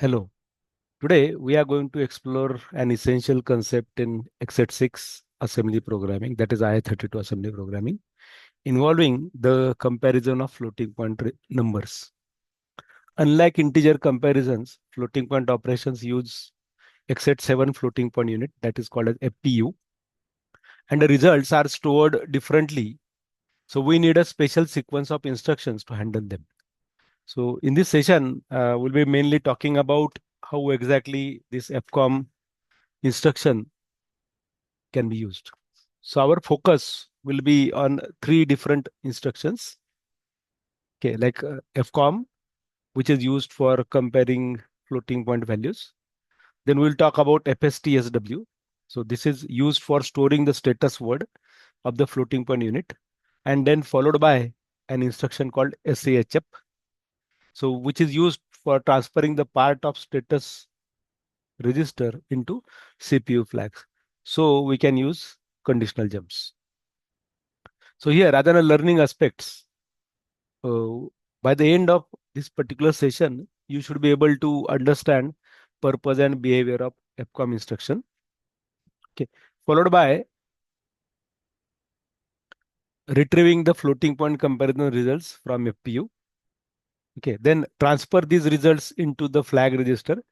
Hello. Today we are going to explore an essential concept in x86 assembly programming, that is IA32 assembly programming, involving the comparison of floating point numbers. Unlike integer comparisons, floating point operations use x87 floating point unit, that is called as FPU, and the results are stored differently. So we need a special sequence of instructions to handle them. So in this session, we'll be mainly talking about how exactly this fcom instruction can be used. So our focus will be on three different instructions. Okay, like fcom, which is used for comparing floating point values. Then we'll talk about fstsw. So this is used for storing the status word of the floating point unit, and then followed by an instruction called sahf. So which is used for transferring the part of status register into CPU flags. So we can use conditional jumps. So here, other than learning aspects, uh, by the end of this particular session, you should be able to understand purpose and behavior of fcom instruction. Okay, followed by retrieving the floating point comparison results from FPU. Okay, then transfer these results into the flag register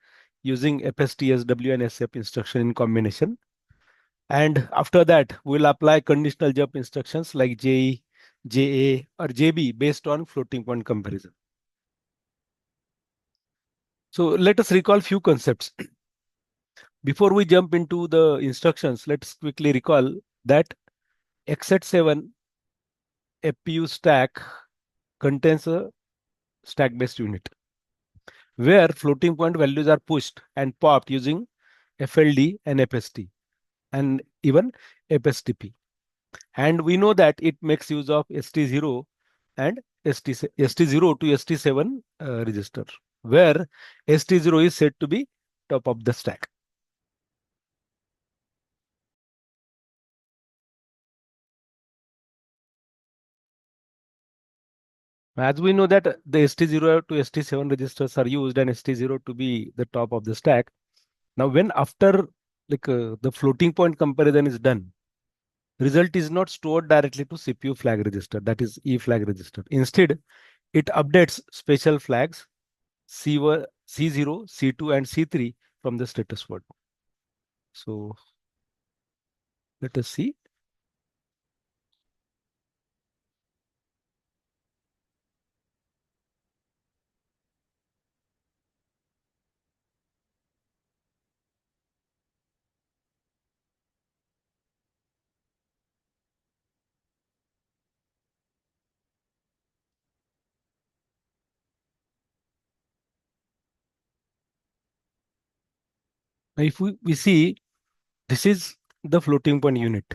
using fstsw and sf instruction in combination. And after that, we'll apply conditional jump instructions like JE, JA, or JB based on floating point comparison. So let us recall few concepts. Before we jump into the instructions, let's quickly recall that x87 FPU stack contains a stack-based unit where floating point values are pushed and popped using FLD and FST and even FSTP. And we know that it makes use of ST0 and ST0 to ST7 register, where ST0 is said to be top of the stack. As we know that the ST0 to ST7 registers are used and ST0 to be the top of the stack. Now, when after the floating point comparison is done, result is not stored directly to CPU flag register, that is E flag register. Instead, it updates special flags C1, C0, C2, and C3 from the status word. So let us see. Now, if we see, this is the floating point unit.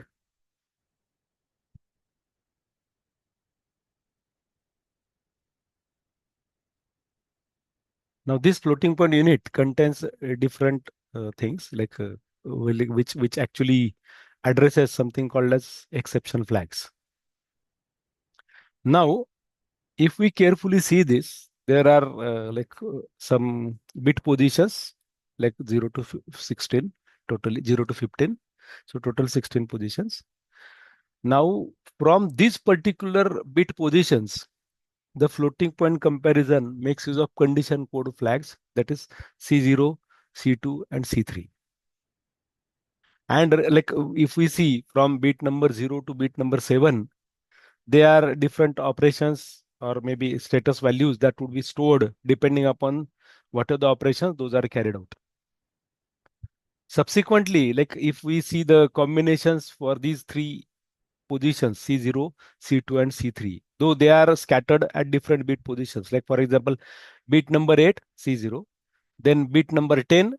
Now, this floating point unit contains different things which actually addresses something called as exception flags. Now, if we carefully see this, there are some bit positions like 0 to 16, totally 0 to 15. So total 16 positions. Now, from these particular bit positions, the floating point comparison makes use of condition code flags, that is C0, C2, and C3. And if we see from bit number 0 to bit number 7, they are different operations or maybe status values that would be stored depending upon what are the operations those are carried out. Subsequently, like if we see the combinations for these three positions C0, C2, and C3, though they are scattered at different bit positions. Like for example, bit number 8, C0, then bit number 10,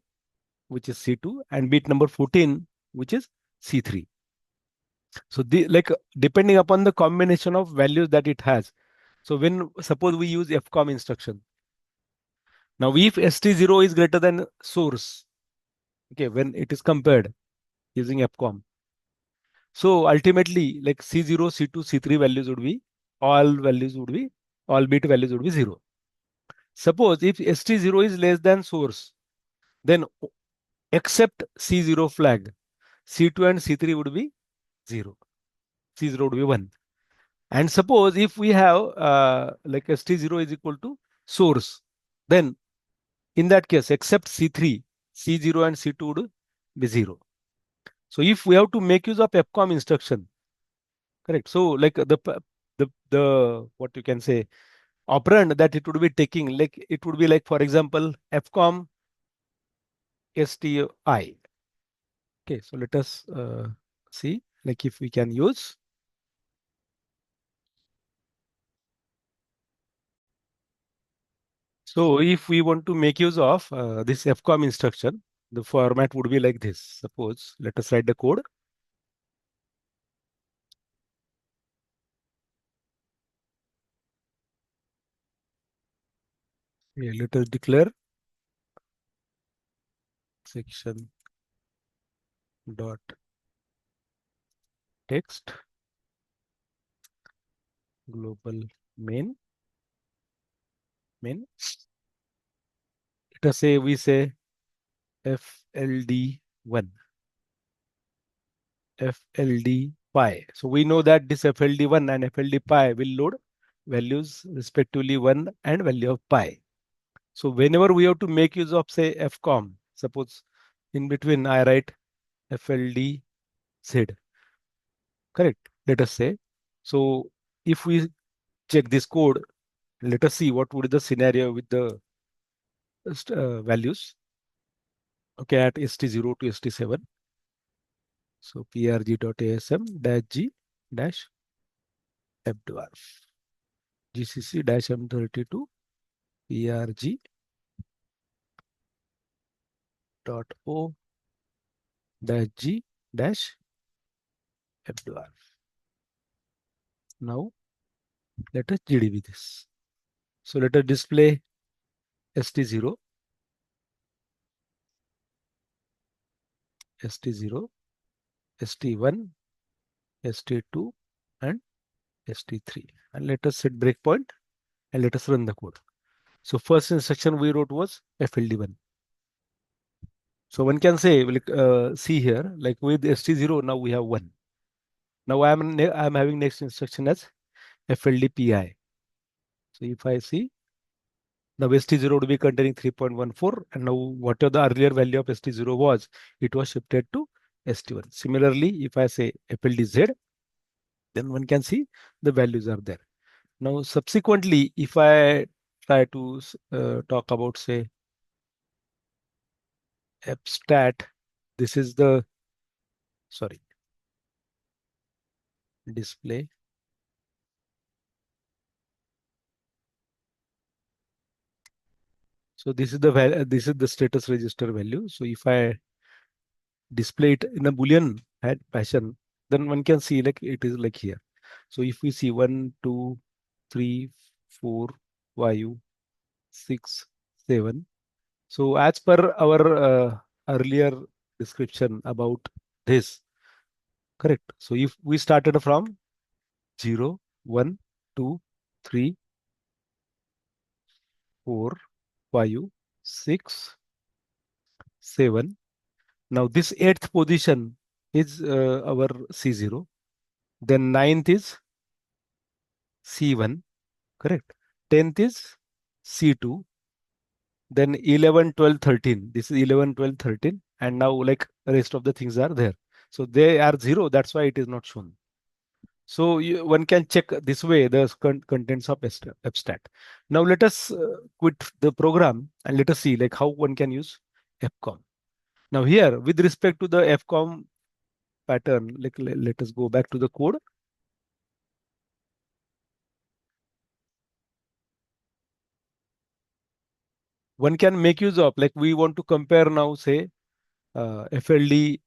which is C2, and bit number 14, which is C3. So depending upon the combination of values that it has. So when suppose we use fcom instruction. Now if st0 is greater than source, okay, when it is compared using fcom. So ultimately like C0, C2, C3 values would be all bit values would be 0. Suppose if st0 is less than source, then except c0 flag, c2 and c3 would be 0. C0 would be 1. And suppose if we have like st0 is equal to source, then in that case, except c3, c0 and c2 would be 0. So if we have to make use of fcom instruction, correct? So like the what you can say operand that it would be taking, like it would be like, for example, fcom sti. Okay, so let us see like if we can use. So if we want to make use of this fcom instruction, the format would be like this. Suppose let us write the code. Okay, let us declare section dot text global main. Let us say we say fld1 fld pi. So we know that this fld1 and fld pi will load values respectively 1 and value of pi. So whenever we have to make use of say fcom, suppose in between I write fld z, correct? Let us say. So if we check this code, let us see what would be the scenario with the values. Okay, at st0 to st7. So prg.asm dash g dash fdwarf gcc dash m32 prg dot o dash g dash fdwarf. Now let us gdb this. So let us display st0, st0, st1, st2, and st3. And let us set breakpoint and let us run the code. So first instruction we wrote was fld1. So one can say, like, see here, like with st0, now we have 1. Now I'm having next instruction as fldpi. So if I see, now st0 would be containing 3.14, and now whatever the earlier value of st0 was, it was shifted to st1. Similarly, if I say fldz, then one can see the values are there. Now subsequently, if I try to talk about say abstat, this is the, sorry, display. So this is the value, this is the status register value. So if I display it in a Boolean fashion, then one can see like it is like here. So if we see 1, 2, 3, 4, 5, 6, 7. So as per our earlier description about this, correct. So if we started from 0, 1, 2, 3, 4, 5, 6, 7. Now this eighth position is our C0. Then ninth is C1, correct? 10th is C2. Then 11, 12, 13. This is 11, 12, 13. And now like rest of the things are there. So they are 0. That's why it is not shown. So one can check this way the contents of abstract. Now let us quit the program and let us see like how one can use fcom. Now here with respect to the fcom pattern, like let us go back to the code. One can make use of, like we want to compare now say FLD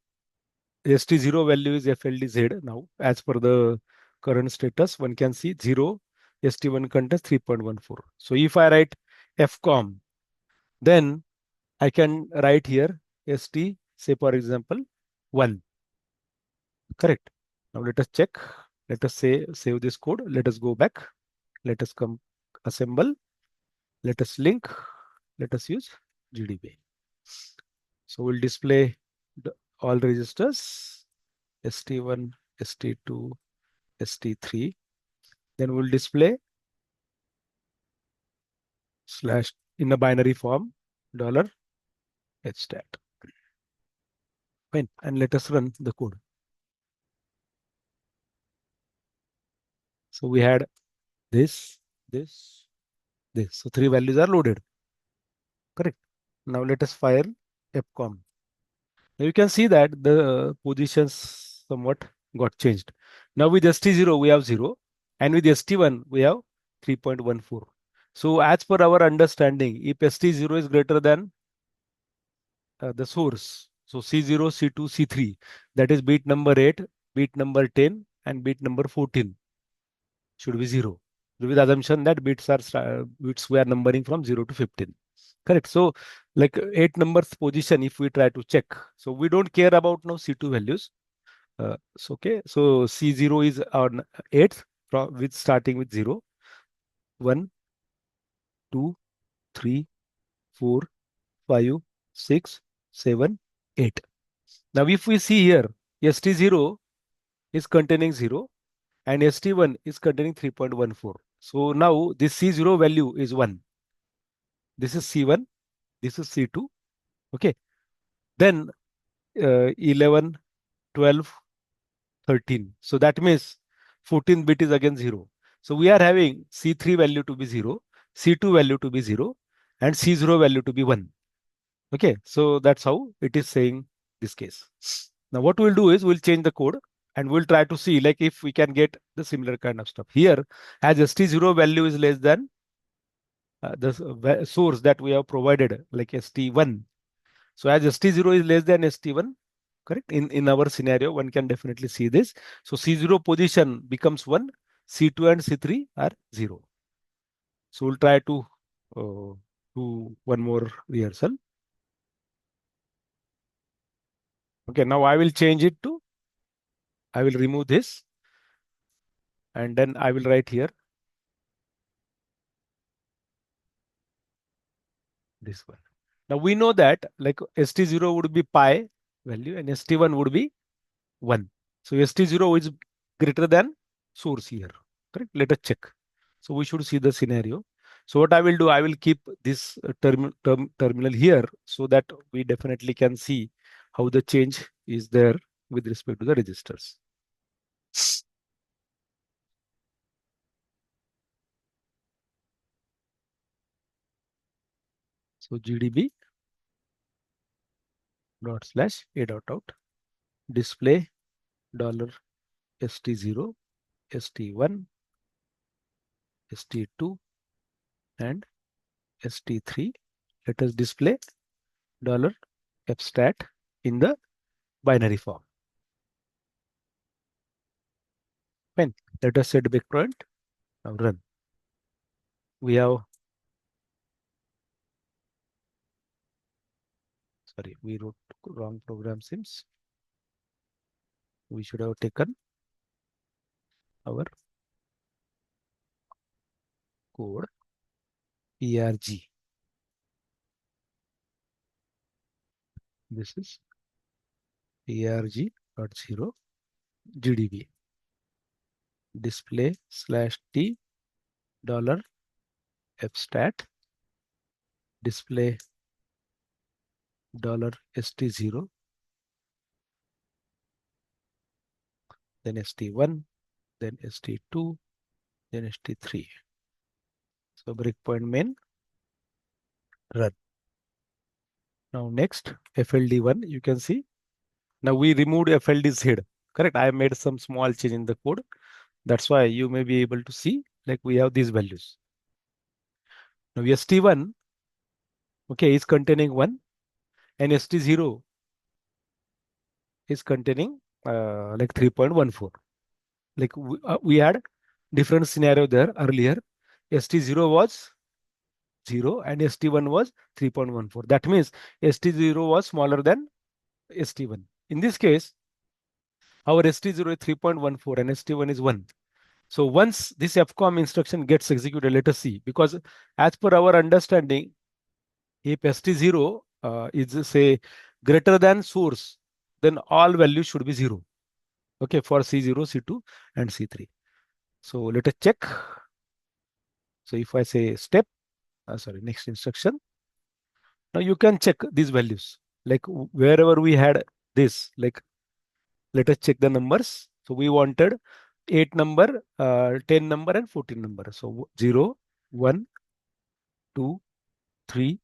ST0 value is FLDZ now as per the current status. One can see 0, ST1 contains 3.14. So if I write fcom, then I can write here ST, say for example 1, correct. Now let us check. Let us say save this code. Let us go back. Let us come assemble. Let us link. Let us use GDB. So we'll display all registers ST1, ST2, ST3. Then we'll display slash in a binary form dollar hstat. Fine. And let us run the code. So we had this, this, this. So three values are loaded. Correct. Now let us fire fcom. Now you can see that the positions somewhat got changed. Now with ST0 we have 0 and with ST1 we have 3.14. So as per our understanding, if ST0 is greater than the source, so C0, C2, C3, that is bit number 8, bit number 10 and bit number 14 should be 0. With assumption that bits we are numbering from 0 to 15. Correct. So like 8 numbers position, if we try to check, so we don't care about now C2 values. So okay, so C0 is on 8 from with starting with 0, 1, 2, 3, 4, 5, 6, 7, 8. Now if we see here, ST0 is containing 0 and ST1 is containing 3.14. So now this C0 value is 1. This is C1, this is C2. Okay. Then 11, 12, 13. So that means 14 bit is again 0. So we are having C3 value to be 0, C2 value to be 0, and C0 value to be 1. Okay, so that's how it is saying this case. Now what we'll do is we'll change the code and we'll try to see like if we can get the similar kind of stuff. Here, as ST0 value is less than the source that we have provided, like ST1. So as ST0 is less than ST1, correct? In our scenario, one can definitely see this. So C0 position becomes 1, C2 and C3 are 0. So we'll try to do one more rehearsal. Okay, now I will change it to, I will remove this and then I will write here this one. Now we know that like ST0 would be pi value and ST1 would be 1. So ST0 is greater than source here, correct? Let us check. So we should see the scenario. So what I will do, I will keep this terminal here so that we definitely can see how the change is there with respect to the registers. So GDB dot slash a dot out display dollar ST0, ST1, ST2 and ST3. Let us display dollar fstat in the binary form. Fine. Let us set breakpoint. Now run. We have, sorry, we wrote wrong program seems. We should have taken our code ERG. This is ERG.0 GDB display slash T dollar fstat display dollar ST0 then ST1 then ST2 then ST3. So breakpoint main run. Now next FLD1 you can see. Now we removed FLD's head. Correct. I made some small change in the code. That's why you may be able to see like we have these values. Now ST1 okay is containing 1 and ST0 is containing like 3.14. Like we had different scenario there earlier. ST0 was 0 and ST1 was 3.14. That means ST0 was smaller than ST1. In this case, our ST0 is 3.14 and ST1 is 1. So once this fcom instruction gets executed, let us see, because as per our understanding, if st0 is say greater than source, then all values should be 0. Okay, for c0, c2, and c3. So let us check. So if I say step, sorry, next instruction, now you can check these values. Like wherever we had this, like let us check the numbers. So we wanted 8 number, 10 number, and 14 number. So 0, 1, 2, 3,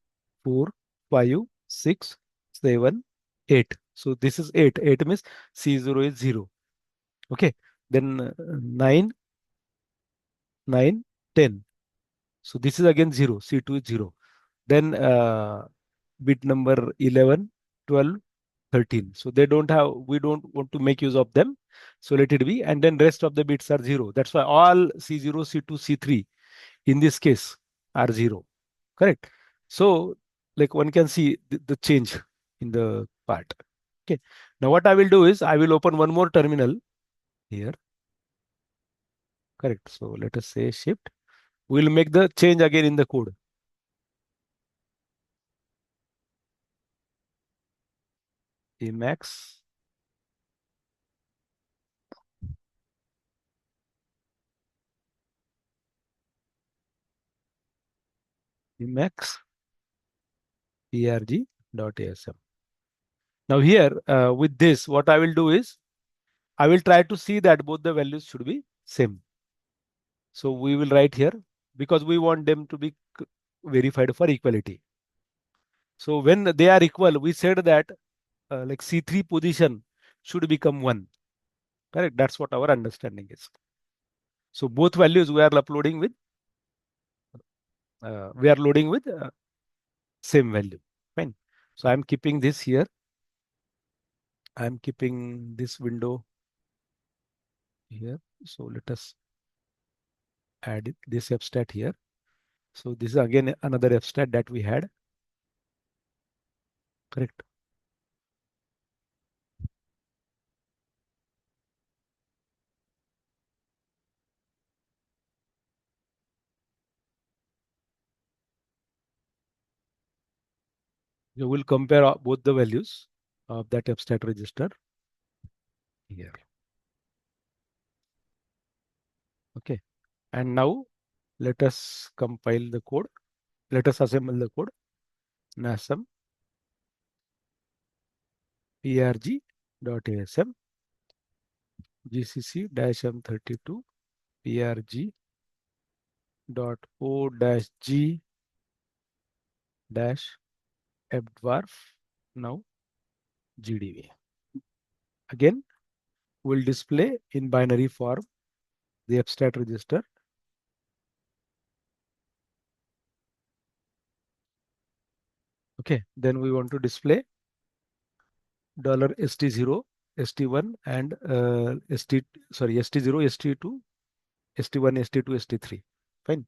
4, 5, 6, 7, 8. So this is 8. 8 means C0 is 0. Okay. Then 9, 9, 10. So this is again 0. C2 is 0. Then bit number 11, 12, 13. So they don't have, we don't want to make use of them. So let it be. And then rest of the bits are 0. That's why all C0, C2, C3 in this case are 0. Correct. So like one can see the change in the part. Okay. Now what I will do is I will open one more terminal here. Correct. So let us say shift. We'll make the change again in the code. Emacs Emacs erg.asm. Now here with this, what I will do is I will try to see that both the values should be same. So we will write here because we want them to be verified for equality. So when they are equal, we said that like C3 position should become 1. Correct. That's what our understanding is. So both values we are uploading with, we are loading with same value. Fine. So I'm keeping this here. I'm keeping this window here. So let us add this fstat here. So this is again another fstat that we had. Correct. You will compare both the values of that fstat register here. Okay. And now let us compile the code. Let us assemble the code. NASM erg.asm gcc-m32 erg.o-g-fdwarf now gdb. Again, we'll display in binary form the abstract register. Okay, then we want to display $st0, st1, and st0, st2, st1, st2, st3. Fine.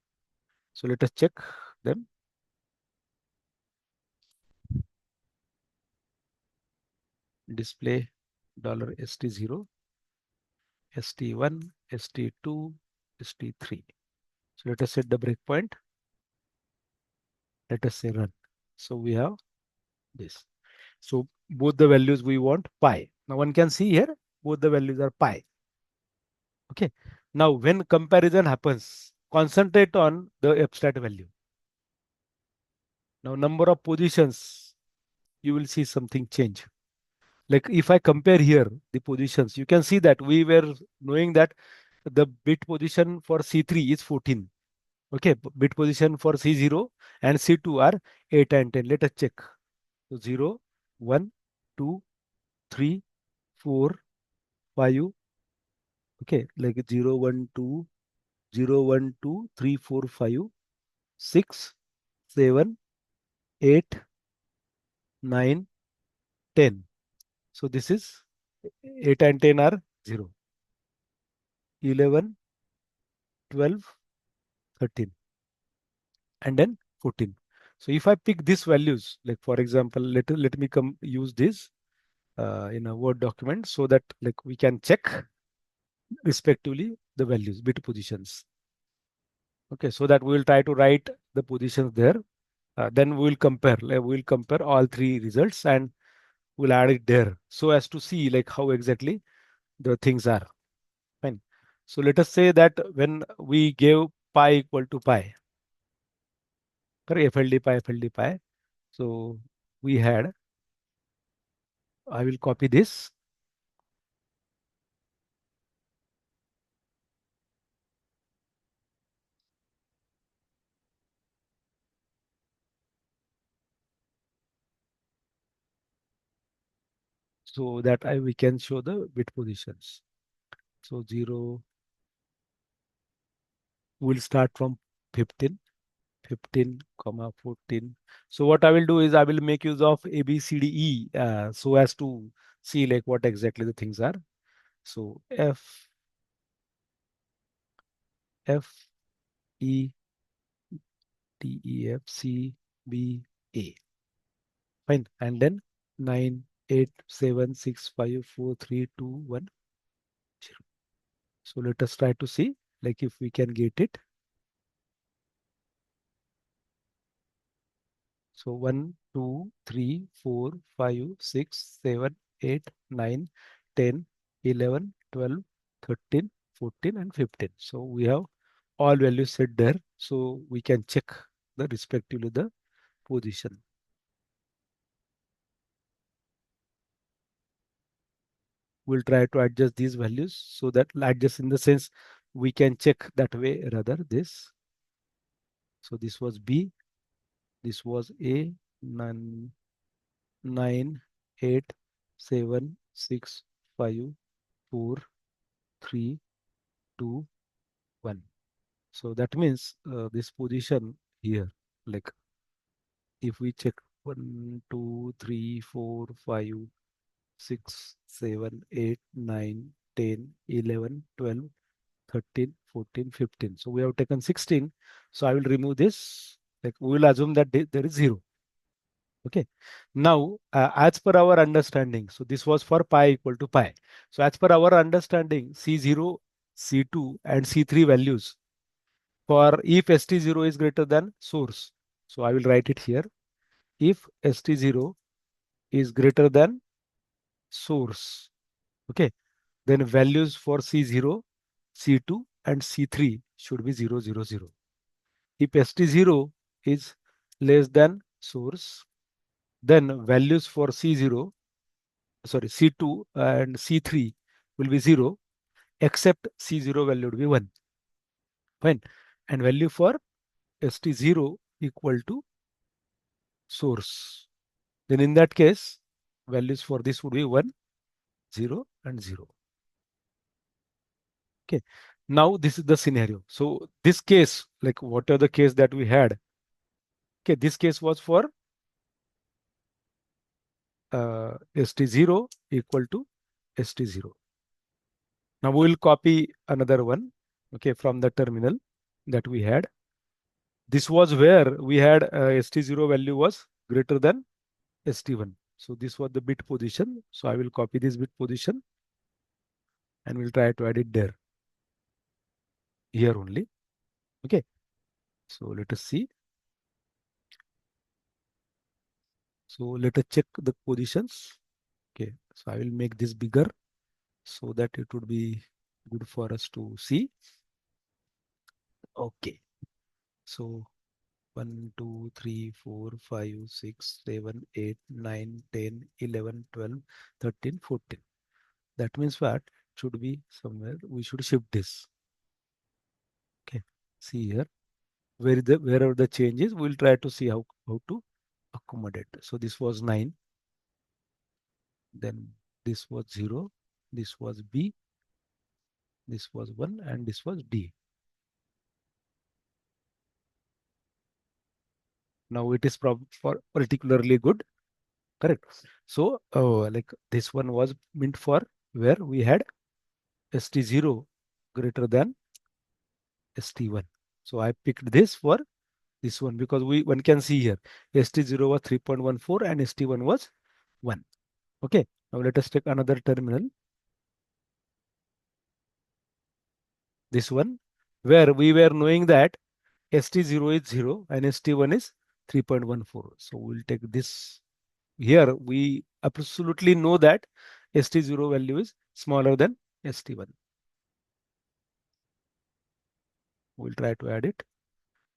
So let us check them. Display $st0, st1, st2, st3. So let us set the breakpoint. Let us say run. So we have this. So both the values we want pi. Now one can see here, both the values are pi. Okay. Now when comparison happens, concentrate on the abstract value. Now number of positions, you will see something change. Like if I compare here the positions, you can see that we were knowing that the bit position for C3 is 14. Okay, bit position for C0 and C2 are 8 and 10. Let us check. So 0, 1, 2, 3, 4, 5. Okay, like 0, 1, 2, 0, 1, 2, 3, 4, 5, 6, 7, 8, 9, 10. So this is 8 and 10 are 0, 11, 12, 13, and then 14. So if I pick these values, like for example, let me come use this in a Word document so that like we can check respectively the values, bit positions. Okay, so that we will try to write the positions there. Then we will compare. Like, we will compare all three results and we'll add it there so as to see like how exactly the things are. Fine. So let us say that when we gave pi equal to pi, correct? FLD pi, FLD pi. So we had, I will copy this. So that we can show the bit positions. So 0 will start from 15, 15, comma 14. So what I will do is I will make use of A, B, C, D, E so as to see like what exactly the things are. So F, E, D, E, F, C, B, A. Fine. And then 9, 8, 7, 6, 5, 4, 3, 2, 1, 0. So let us try to see like if we can get it. So 1, 2, 3, 4, 5, 6, 7, 8, 9, 10, 11, 12, 13, 14, and 15. So we have all values set there. So we can check the respectively the position. We'll try to adjust these values so that adjust in the sense we can check that way rather this. So this was B, this was A, 9, 9, 8, 7, 6, 5, 4, 3, 2, 1. So that means this position here, like if we check 1, 2, 3, 4, 5, 6, 7, 8, 9, 10, 11, 12, 13, 14, 15. So we have taken 16. So I will remove this. Like we will assume that there is 0. Okay. Now, as per our understanding, so this was for pi equal to pi. So as per our understanding, C0, C2, and C3 values for if st0 is greater than source. So I will write it here. If st0 is greater than source, okay, then values for C0, C2, and C3 should be 0, 0, 0. If st0 is less than source, then values for C0, sorry, C2 and C3 will be 0, except C0 value would be 1. Fine. And value for st0 equal to source. Then in that case, values for this would be 1, 0, and 0. Okay. Now this is the scenario. So this case, like what are the case that we had? Okay, this case was for st0 equal to st0. Now we will copy another one, okay, from the terminal that we had. This was where we had st0 value was greater than st1. So this was the bit position. So I will copy this bit position and we'll try to add it there, here only. Okay. So let us see. So let us check the positions. Okay. So I will make this bigger so that it would be good for us to see. Okay. So 1, 2, 3, 4, 5, 6, 7, 8, 9, 10, 11, 12, 13, 14. That means what? Should be somewhere. We should shift this. Okay. See here. Wherever the change is, we'll try to see how to accommodate. So this was 9. Then this was 0. This was B. This was 1. And this was D. Now it is for particularly good. Correct. So like this one was meant for where we had st0 greater than st1. So I picked this for this one because one can see here st0 was 3.14 and st1 was 1. Okay. Now let us take another terminal. this one, where we were knowing that ST0 is 0 and ST1 is 3.14. So we'll take this here. We absolutely know that ST0 value is smaller than ST1. We'll try to add it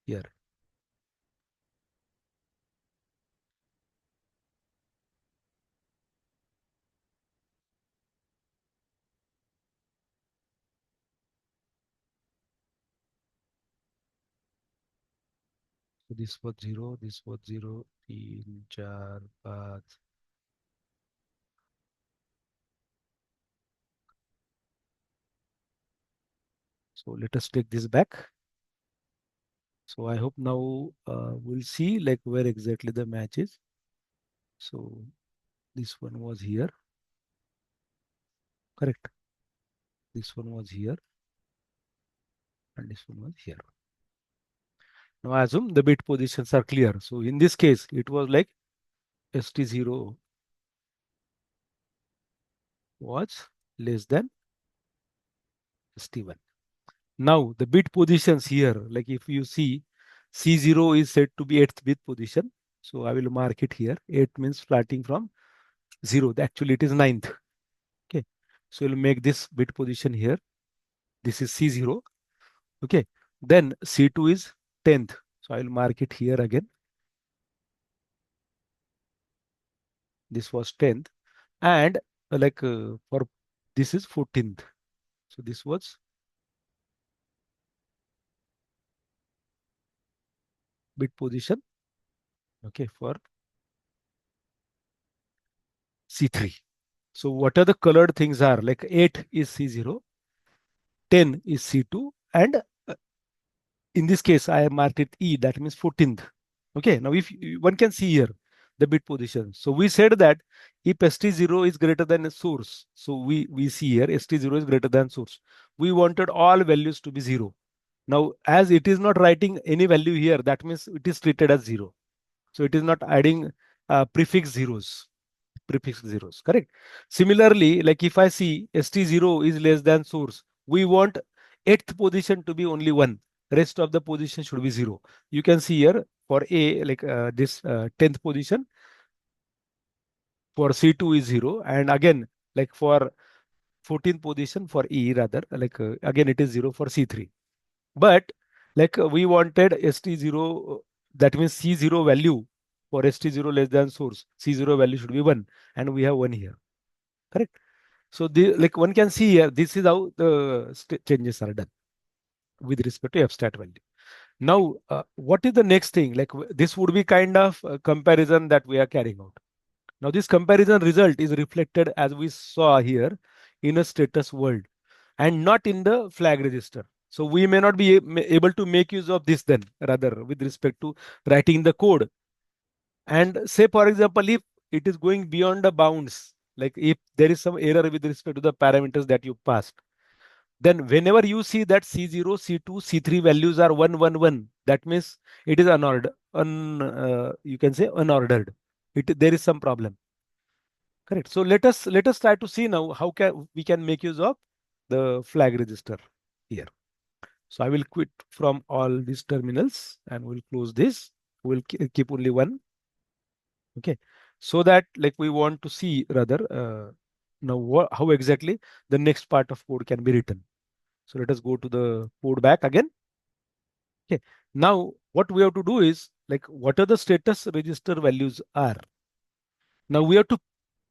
here. So this was 0, this was 0, 3, 4, 5. So let us take this back. So I hope now we'll see like where exactly the match is. So this one was here, correct? This one was here and this one was here. Now I assume the bit positions are clear. So in this case, it was like ST0 was less than ST1. Now the bit positions here, like if you see C0 is said to be 8th bit position. So I will mark it here. 8 means starting from 0. Actually, it is 9th. Okay. So we'll make this bit position here. This is C0. Okay. Then C2 is 10th. So I will mark it here again. This was 10th. And for this is 14th. So this was bit position. Okay. For C3. So what are the colored things are like 8 is C0, 10 is C2, and in this case, I have marked it E, that means 14th. Okay, now if one can see here the bit position. So we said that if ST0 is greater than a source, so we see here ST0 is greater than source. We wanted all values to be 0. Now, as it is not writing any value here, that means it is treated as 0. So it is not adding prefix zeros, correct? Similarly, like if I see ST0 is less than source, we want 8th position to be only 1. Rest of the position should be 0. You can see here for A, like this 10th position, for C2 is 0. And again, like for 14th position for E rather, like again it is 0 for C3. But like we wanted ST0, that means C0 value for ST0 less than source, C0 value should be 1. And we have 1 here, correct? So the like one can see here, this is how the changes are done with respect to abstract value. Now, what is the next thing? Like this would be kind of a comparison that we are carrying out. Now, this comparison result is reflected as we saw here in a status world and not in the flag register. So we may not be able to make use of this then rather with respect to writing the code. And say, for example, if it is going beyond the bounds, like if there is some error with respect to the parameters that you passed, then whenever you see that C0, C2, C3 values are 1, 1, 1, that means it is unordered, you can say unordered. There is some problem. Correct. So let us try to see now how can we can make use of the flag register here. So I will quit from all these terminals and we'll close this. We'll keep only one. Okay. So that like we want to see rather now how exactly the next part of code can be written. So let us go to the code back again. Okay. Now what we have to do is like what are the status register values are. Now we have to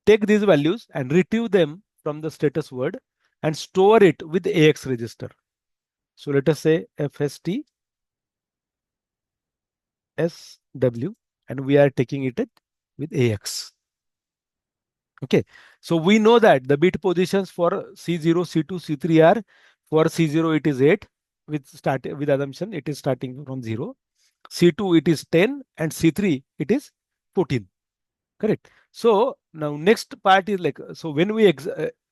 take these values and retrieve them from the status word and store it with AX register. So let us say fstsw and we are taking it with AX. Okay. So we know that the bit positions for C0, C2, C3 are for C0 it is 8 with assumption it is starting from 0. C2 it is 10 and C3 it is 14. Correct. So now next part is like, so when we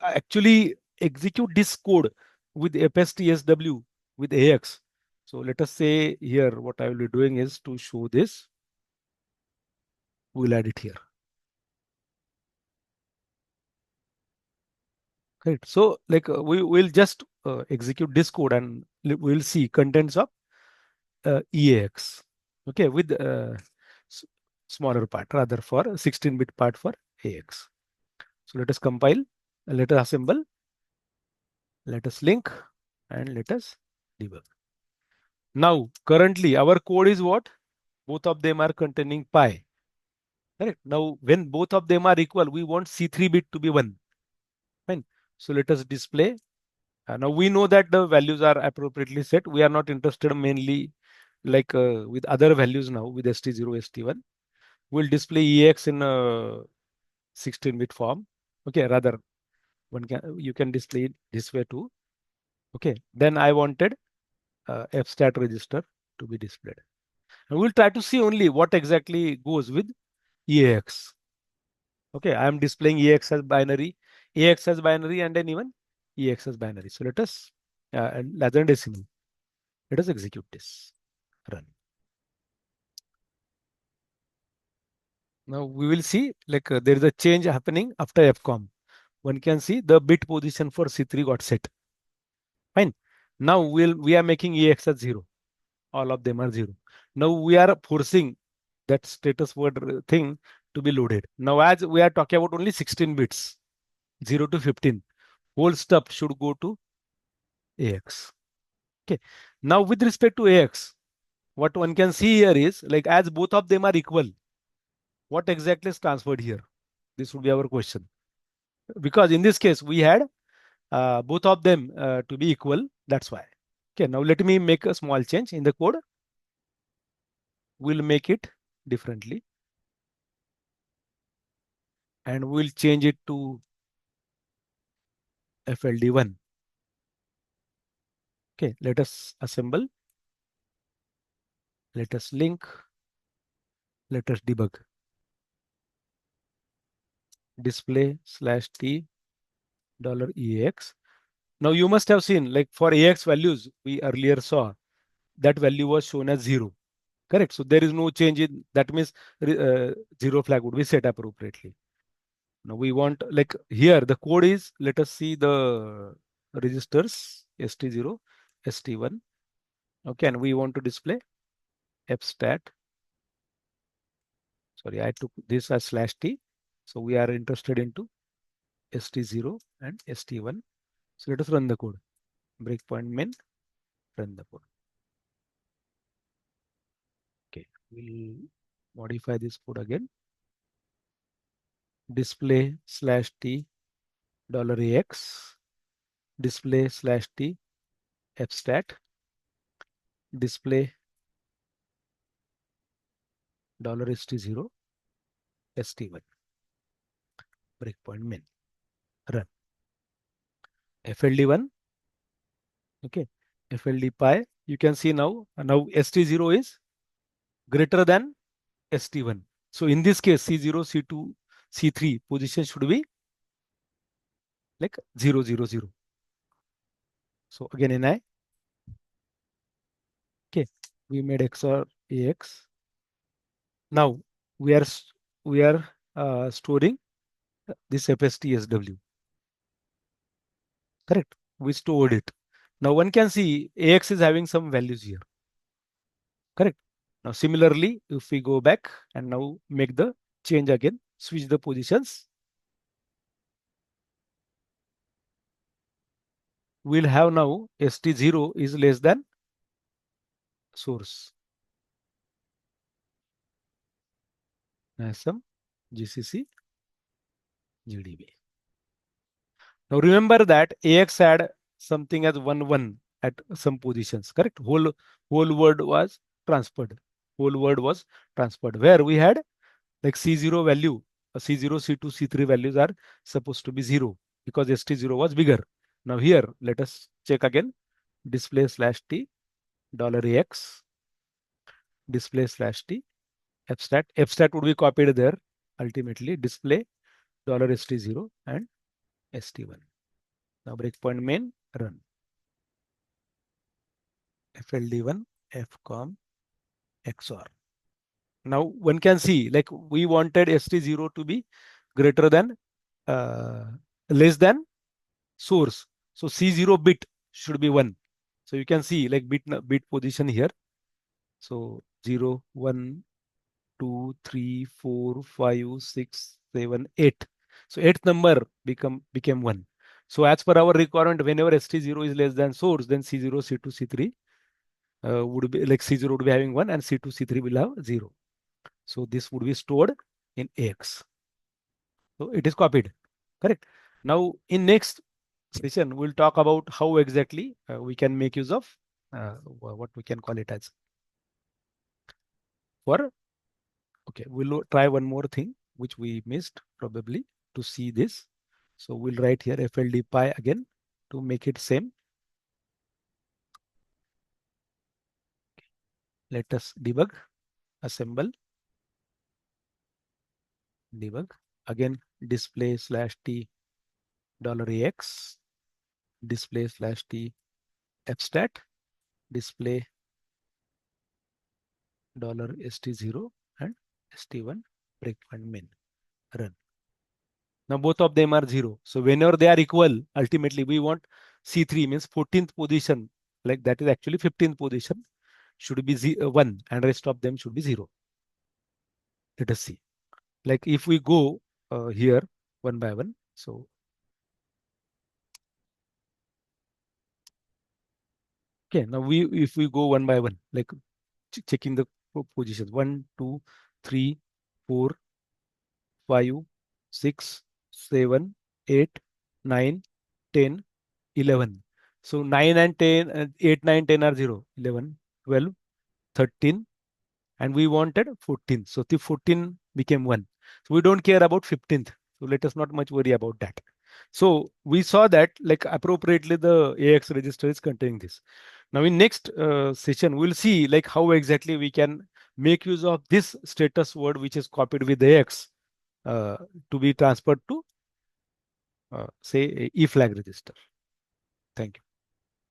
actually execute this code with fstsw with AX. So let us say here what I will be doing is to show this. We'll add it here. Correct. So like we will just execute this code and we will see contents of EAX. Okay, with s- smaller part rather for 16-bit part for AX. So let us compile, let us assemble, let us link, and let us debug. Now currently our code is what? Both of them are containing pi. Correct. Now when both of them are equal, we want C3 bit to be 1. Fine. So let us display. Now we know that the values are appropriately set. We are not interested mainly like with other values now with ST0, ST1. We'll display EX in a 16-bit form. Okay, rather you can display it this way too. Okay, then I wanted fstat register to be displayed. And we'll try to see only what exactly goes with EAX. Okay, I am displaying EX as binary, AX as binary, and then even EX as binary. So let us, and rather than decimal, let us execute this. Run. Now we will see like there is a change happening after fcom. One can see the bit position for C3 got set. Fine. Now we are making EX as 0. All of them are 0. Now we are forcing that status word thing to be loaded. Now as we are talking about only 16 bits, 0 to 15, whole stuff should go to AX. Okay. Now with respect to AX, what one can see here is like as both of them are equal, what exactly is transferred here? This would be our question. Because in this case, we had both of them to be equal. That's why. Okay, now let me make a small change in the code. We'll make it differently. And we'll change it to FLD1. Okay, let us assemble. Let us link. Let us debug. Display slash T dollar EAX. Now you must have seen like for AX values, we earlier saw that value was shown as 0. Correct. So there is no change in that means 0 flag would be set appropriately. Now we want like here the code is let us see the registers ST0, ST1. Okay, and we want to display fstat. Sorry, I took this as slash T. So we are interested into ST0 and ST1. So let us run the code. Breakpoint main, run the code. Okay, we'll modify this code again. Display slash T dollar AX. Display slash T fstat. Display dollar $st0 st1 breakpoint main run fld1. Okay, fld pi. You can see now st0 is greater than st1. So in this case c0, c2, c3 position should be like 0 0 0. So again ni. Okay, we made xor ax. Now we are storing this fstsw. Correct. We stored it. Now one can see AX is having some values here. Correct. Now similarly, if we go back and now make the change again, switch the positions, we'll have now ST0 is less than source. Some GCC GDB. Now remember that AX had something as 1 1 at some positions. Correct. Whole word was transferred. Whole word was transferred. Where we had like C0 value, C0, C2, C3 values are supposed to be 0 because ST0 was bigger. Now here, let us check again. Display slash T dollar $AX. Display slash T abstract. Abstract would be copied there. Ultimately, display dollar $ST0 and ST1. Now breakpoint main run. FLD1 fcom XOR. Now one can see like we wanted ST0 to be greater than less than source. So C0 bit should be 1. So you can see like bit position here. So 0, 1, 2, 3, 4, 5, 6, 7, 8. So eighth number became 1. So as per our requirement, whenever ST0 is less than source, then C0, C2, C3 would be like C0 would be having 1 and C2, C3 will have 0. So this would be stored in AX. So it is copied. Correct. Now in next session, we'll talk about how exactly we can make use of what we can call it as for. Okay, we'll try one more thing which we missed probably to see this. So we'll write here FLD pi again to make it same. Let us debug, assemble, debug. Again, display slash t $AX, display slash t abstat, display $ST0 and ST1 breakpoint main, run. Now both of them are 0. So whenever they are equal, ultimately we want C3 means 14th position, like that is actually 15th position should be 1 and rest of them should be 0. Let us see. Like if we go here one by one. So okay, now if we go one by one, like checking the positions 1, 2, 3, 4, 5, 6, 7, 8, 9, 10, 11. So 9 and 10, 8, 9, 10 are 0, 11, 12, 13, and we wanted 14. So the 14 became 1. So we don't care about 15th. So let us not much worry about that. So we saw that like appropriately the AX register is containing this. Now in next session, we'll see like how exactly we can make use of this status word which is copied with AX uh, to be transferred to say a E flag register. Thank you.